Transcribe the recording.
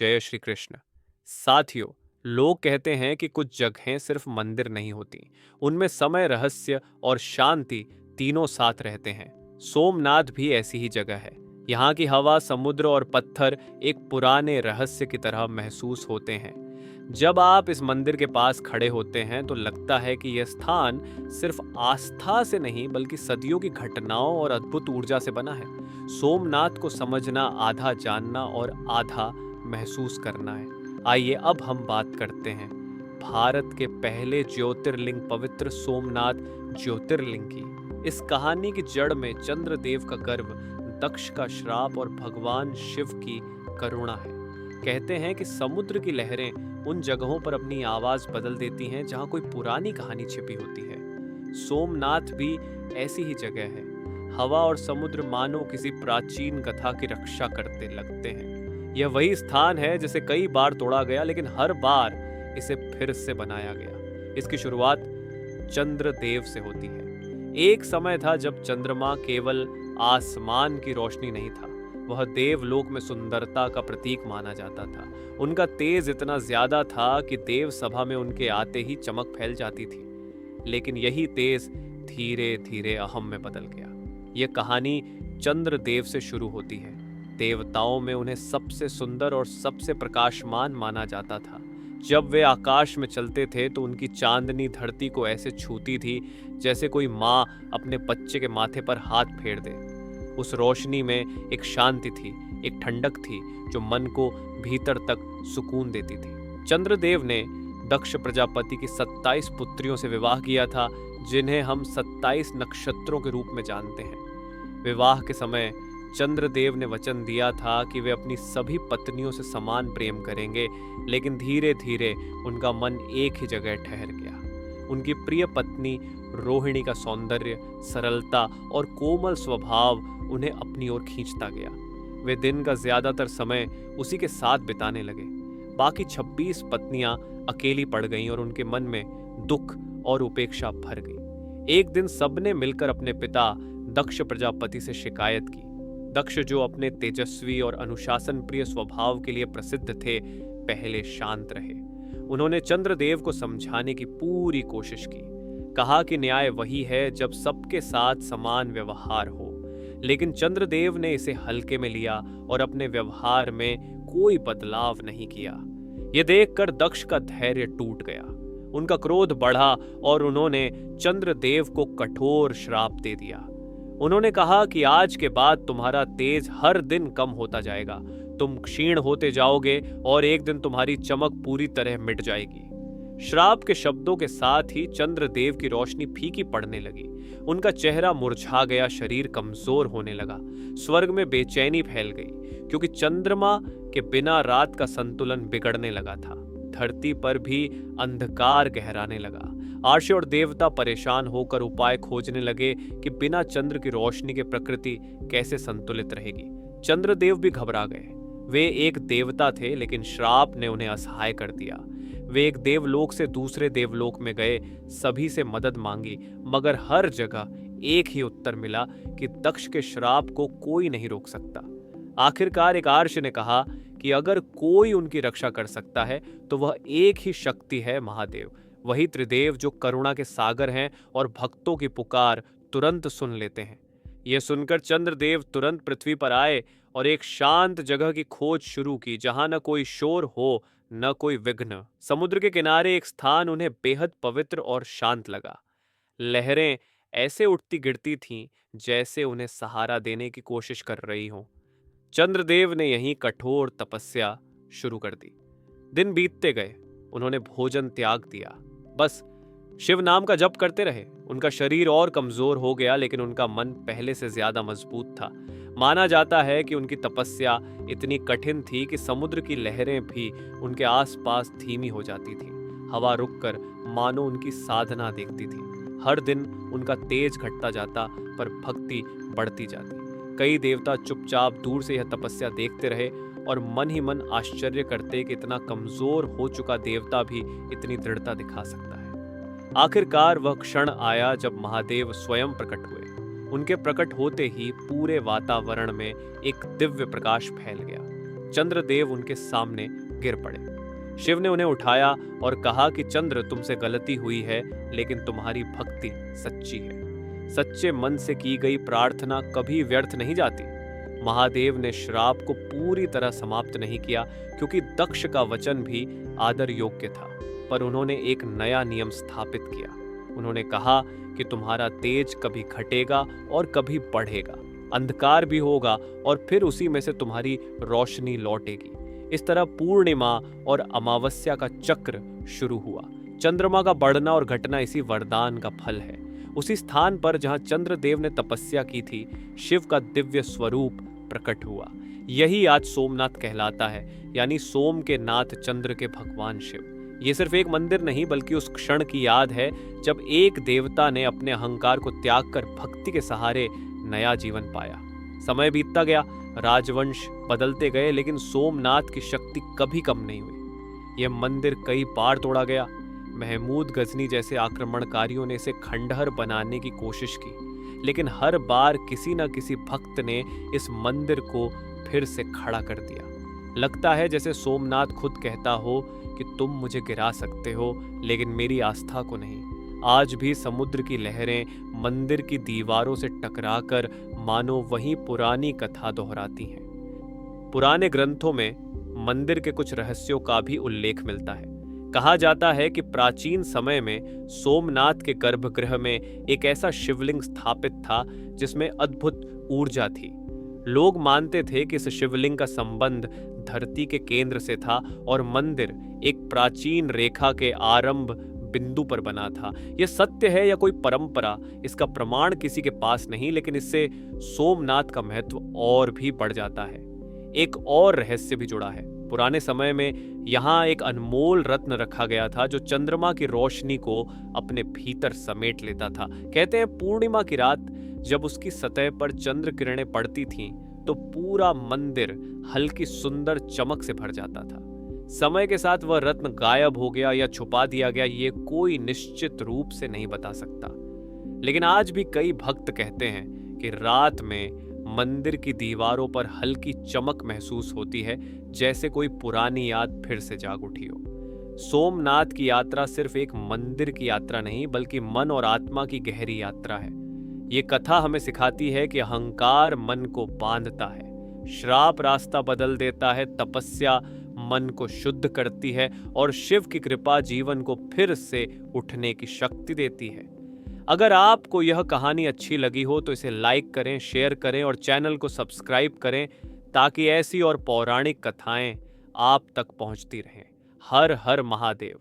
जय श्री कृष्ण। साथियों, लोग कहते हैं कि कुछ जगहें सिर्फ मंदिर नहीं होती, उनमें समय, रहस्य और शांति तीनों साथ रहते हैं। सोमनाथ भी ऐसी ही जगह है। यहाँ की हवा, समुद्र और पत्थर एक पुराने रहस्य की तरह महसूस होते हैं। जब आप इस मंदिर के पास खड़े होते हैं तो लगता है कि यह स्थान सिर्फ आस्था से नहीं बल्कि सदियों की घटनाओं और अद्भुत ऊर्जा से बना है। सोमनाथ को समझना आधा जानना और आधा महसूस करना है। आइए अब हम बात करते हैं भारत के पहले ज्योतिर्लिंग पवित्र सोमनाथ ज्योतिर्लिंग की। इस कहानी की जड़ में चंद्रदेव का गर्व, दक्ष का श्राप और भगवान शिव की करुणा है। कहते हैं कि समुद्र की लहरें उन जगहों पर अपनी आवाज बदल देती हैं जहां कोई पुरानी कहानी छिपी होती है। सोमनाथ भी ऐसी ही जगह है। हवा और समुद्र मानो किसी प्राचीन कथा की रक्षा करते लगते हैं। यह वही स्थान है जिसे कई बार तोड़ा गया, लेकिन हर बार इसे फिर से बनाया गया। इसकी शुरुआत चंद्रदेव से होती है। एक समय था जब चंद्रमा केवल आसमान की रोशनी नहीं था, वह देवलोक में सुंदरता का प्रतीक माना जाता था। उनका तेज इतना ज्यादा था कि देव सभा में उनके आते ही चमक फैल जाती थी। लेकिन यही तेज धीरे धीरे अहम में बदल गया। यह कहानी चंद्रदेव से शुरू होती है। देवताओं में उन्हें सबसे सुंदर और सबसे प्रकाशमान माना जाता था। जब वे आकाश में चलते थे तो उनकी चांदनी धरती को ऐसे छूती थी जैसे कोई माँ अपने बच्चे के माथे पर हाथ फेर दे। उस रोशनी में एक शांति थी, एक ठंडक थी जो मन को भीतर तक सुकून देती थी। चंद्रदेव ने दक्ष प्रजापति की 27 पुत्रियों से विवाह किया था, जिन्हें हम 27 नक्षत्रों के रूप में जानते हैं। विवाह के समय चंद्रदेव ने वचन दिया था कि वे अपनी सभी पत्नियों से समान प्रेम करेंगे, लेकिन धीरे धीरे उनका मन एक ही जगह ठहर गया। उनकी प्रिय पत्नी रोहिणी का सौंदर्य, सरलता और कोमल स्वभाव उन्हें अपनी ओर खींचता गया। वे दिन का ज्यादातर समय उसी के साथ बिताने लगे। बाकी 26 पत्नियां अकेली पड़ गईं और उनके मन में दुख और उपेक्षा भर गई। एक दिन सबने मिलकर अपने पिता दक्ष प्रजापति से शिकायत की। दक्ष, जो अपने तेजस्वी और अनुशासन प्रिय स्वभाव के लिए प्रसिद्ध थे, पहले शांत रहे। उन्होंने चंद्रदेव को समझाने की पूरी कोशिश की। कहा कि न्याय वही है जब सबके साथ समान व्यवहार हो। लेकिन चंद्रदेव ने इसे हल्के में लिया और अपने व्यवहार में कोई बदलाव नहीं किया। यह देखकर दक्ष का धैर्य टूट गया। उनका क्रोध बढ़ा और उन्होंने चंद्रदेव को कठोर श्राप दे दिया। उन्होंने कहा कि आज के बाद तुम्हारा तेज हर दिन कम होता जाएगा, तुम क्षीण होते जाओगे और एक दिन तुम्हारी चमक पूरी तरह मिट जाएगी। श्राप के शब्दों के साथ ही चंद्रदेव की रोशनी फीकी पड़ने लगी। उनका चेहरा मुरझा गया, शरीर कमजोर होने लगा। स्वर्ग में बेचैनी फैल गई, क्योंकि चंद्रमा के बिना रात का संतुलन बिगड़ने लगा था। धरती पर भी अंधकार गहराने लगा। आर्ष और देवता परेशान होकर उपाय खोजने लगे कि बिना चंद्र की रोशनी के प्रकृति कैसे संतुलित रहेगी। चंद्रदेव भी घबरा गए। वे एक देवता थे, लेकिन श्राप ने उन्हें असहाय कर दिया। वे एक देवलोक से दूसरे देवलोक में गए, सभी से मदद मांगी, मगर हर जगह एक ही उत्तर मिला कि दक्ष के श्राप को कोई नहीं रोक सकता। आखिरकार एक आर्ष ने कहा कि अगर कोई उनकी रक्षा कर सकता है तो वह एक ही शक्ति है, महादेव। वही त्रिदेव जो करुणा के सागर हैं और भक्तों की पुकार तुरंत सुन लेते हैं। यह सुनकर चंद्रदेव तुरंत पृथ्वी पर आए और एक शांत जगह की खोज शुरू की, जहां न कोई शोर हो न कोई विघ्न। समुद्र के किनारे एक स्थान उन्हें बेहद पवित्र और शांत लगा। लहरें ऐसे उठती गिरती थीं जैसे उन्हें सहारा देने की कोशिश कर रही हों। चंद्रदेव ने यहीं कठोर तपस्या शुरू कर दी। दिन बीतते गए, उन्होंने भोजन त्याग दिया, बस शिव नाम का जप करते रहे। उनका शरीर और कमजोर हो गया, लेकिन उनका मन पहले से ज्यादा मजबूत था। माना जाता है कि उनकी तपस्या इतनी कठिन थी कि समुद्र की लहरें भी उनके आसपास धीमी हो जाती थी। हवा रुककर मानो उनकी साधना देखती थी। हर दिन उनका तेज घटता जाता, पर भक्ति बढ़ती जाती। कई देवता चुपचाप दूर से यह तपस्या देखते रहे और मन ही मन आश्चर्य करते कि इतना कमजोर हो चुका देवता भी इतनी दृढ़ता दिखा सकता है। आखिरकार वह क्षण आया जब महादेव स्वयं प्रकट हुए। उनके प्रकट होते ही पूरे वातावरण में एक दिव्य प्रकाश फैल गया। चंद्रदेव उनके सामने गिर पड़े। शिव ने उन्हें उठाया और कहा कि चंद्र, तुमसे गलती हुई है, लेकिन तुम्हारी भक्ति सच्ची है। सच्चे मन से की गई प्रार्थना कभी व्यर्थ नहीं जाती। महादेव ने श्राप को पूरी तरह समाप्त नहीं किया, क्योंकि दक्ष का वचन भी आदर योग्य था, पर उन्होंने एक नया नियम स्थापित किया। उन्होंने कहा कि तुम्हारा तेज कभी घटेगा और कभी बढ़ेगा, अंधकार भी होगा और फिर उसी में से तुम्हारी रोशनी लौटेगी। इस तरह पूर्णिमा और अमावस्या का चक्र शुरू हुआ। चंद्रमा का बढ़ना और घटना इसी वरदान का फल है। उसी स्थान पर जहां चंद्रदेव ने तपस्या की थी, शिव का दिव्य स्वरूप प्रकट हुआ। यही आज सोमनाथ कहलाता है, यानी सोम के नाथ, चंद्र के भगवान शिव। ये सिर्फ एक मंदिर नहीं, बल्कि उस क्षण की याद है जब एक देवता ने अपने अहंकार को त्याग कर भक्ति के सहारे नया जीवन पाया। समय बीतता गया, राजवंश बदलते गए, लेकिन सोमनाथ की शक्ति कभी कम नहीं हुई। यह मंदिर कई बार तोड़ा गया। महमूद गजनी जैसे आक्रमणकारियों ने इसे खंडहर बनाने की कोशिश की, लेकिन हर बार किसी न किसी भक्त ने इस मंदिर को फिर से खड़ा कर दिया। लगता है जैसे सोमनाथ खुद कहता हो कि तुम मुझे गिरा सकते हो, लेकिन मेरी आस्था को नहीं। आज भी समुद्र की लहरें मंदिर की दीवारों से टकराकर मानो वही पुरानी कथा दोहराती हैं। पुराने ग्रंथों में मंदिर के कुछ रहस्यों का भी उल्लेख मिलता है। कहा जाता है कि प्राचीन समय में सोमनाथ के गर्भगृह में एक ऐसा शिवलिंग स्थापित था जिसमें अद्भुत ऊर्जा थी। लोग मानते थे कि इस शिवलिंग का संबंध धरती के केंद्र से था और मंदिर एक प्राचीन रेखा के आरंभ बिंदु पर बना था। यह सत्य है या कोई परंपरा, इसका प्रमाण किसी के पास नहीं, लेकिन इससे सोमनाथ का महत्व और भी बढ़ जाता है। एक और रहस्य भी जुड़ा है। पुराने समय में यहाँ एक अनमोल रत्न रखा गया था जो चंद्रमा की रोशनी को अपने भीतर समेट लेता था। कहते हैं पूर्णिमा की रात जब उसकी सतह पर चंद्र किरणें पड़ती थीं, तो पूरा मंदिर हल्की सुंदर चमक से भर जाता था। समय के साथ वह रत्न गायब हो गया या छुपा दिया गया, ये कोई निश्चित रूप से नहीं बता सकता। लेकिन आज भी कई भक्त कहते हैं कि रात में मंदिर की दीवारों पर हल्की चमक महसूस होती है, जैसे कोई पुरानी याद फिर से जाग उठी हो। सोमनाथ की यात्रा सिर्फ एक मंदिर की यात्रा नहीं, बल्कि मन और आत्मा की गहरी यात्रा है। ये कथा हमें सिखाती है कि अहंकार मन को बांधता है, श्राप रास्ता बदल देता है, तपस्या मन को शुद्ध करती है और शिव की कृपा जीवन को फिर से उठने की शक्ति देती है। अगर आपको यह कहानी अच्छी लगी हो तो इसे लाइक करें, शेयर करें और चैनल को सब्सक्राइब करें, ताकि ऐसी और पौराणिक कथाएं आप तक पहुंचती रहें। हर हर महादेव।